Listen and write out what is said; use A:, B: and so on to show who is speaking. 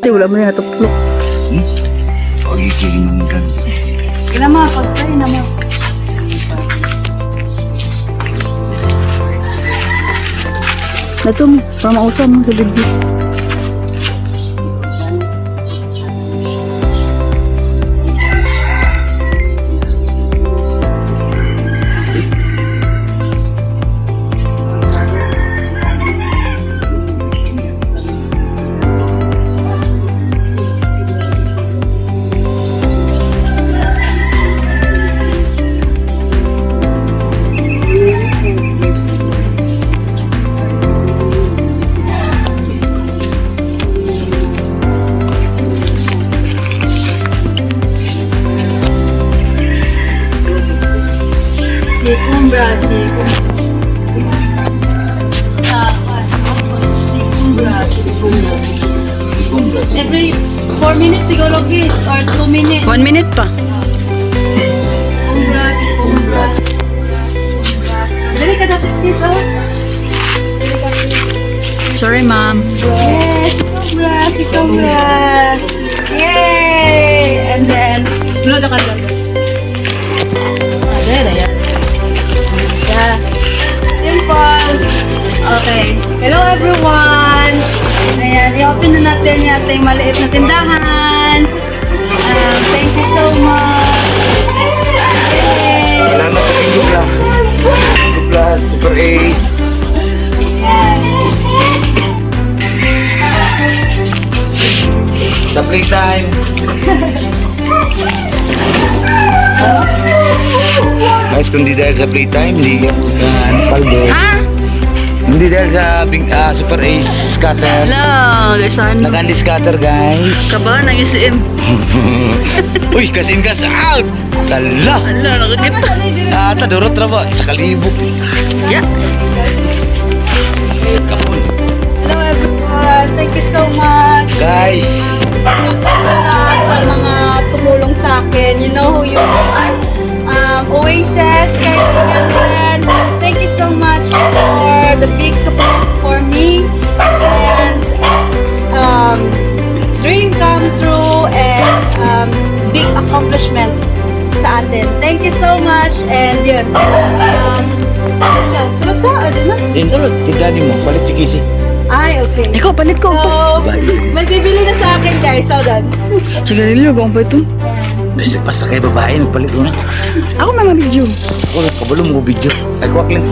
A: Ate, wala mo na natuplok.
B: Pag-ikiling ng ganda.
C: Kailan mga pag-try naman.
A: Ito mo, pamausa mo sa bibig.
C: Sikumbra. Every 4 minutes siguro guys, or 2 minutes.
A: 1 minute pa.
C: Sikumbra. Dali ka dapat guys, oh. Dali ka.
A: Sorry, ma'am.
C: Yes, sikumbra. Yay! And then, blow the candles. There, ayan. Yeah. Simple. Okay. Hello everyone. Ayan, i-open na natin yung ating maliit na tindahan. Thank you so much. Yay!
B: Salamat sa Bingo Plus. Bingo Plus, Super Ace.
C: Ayan.
B: Sa playtime. Guys, kung di dahil sa playtime, hindi yan. Paldo.
A: Ah!
B: Hindi dahil sa Super Ace scatter.
A: Hello, lisan.
B: Nag-anti scatter, guys.
A: Kabahan ng UCM.
B: Uy, kasin kas out! Tala!
A: Hala, nakagip.
B: Tadurot na ba? Isa kalibo.
A: Yeah.
B: Kapon.
C: Hello everyone. Thank you so much.
B: Guys,
C: Sa mga tumulong sa akin. You know who you are. Oasis, kaibigan rin. Thank you so much for the big support for me. And dream come true and big accomplishment sa atin. Thank you so much. And yun. Sunod ba? Ano na?
B: Indol, tigani mo. Palit si Kisi.
C: Ay, okay.
A: Ikaw, palit ko.
C: So, may bibili na sa akin guys. So done.
A: Sige, gawin pa ito.
B: Basta kay babae, nagpalit mo na.
A: Ako mga video.
B: Ako, kabalo mo video. Ay, kuwak lang.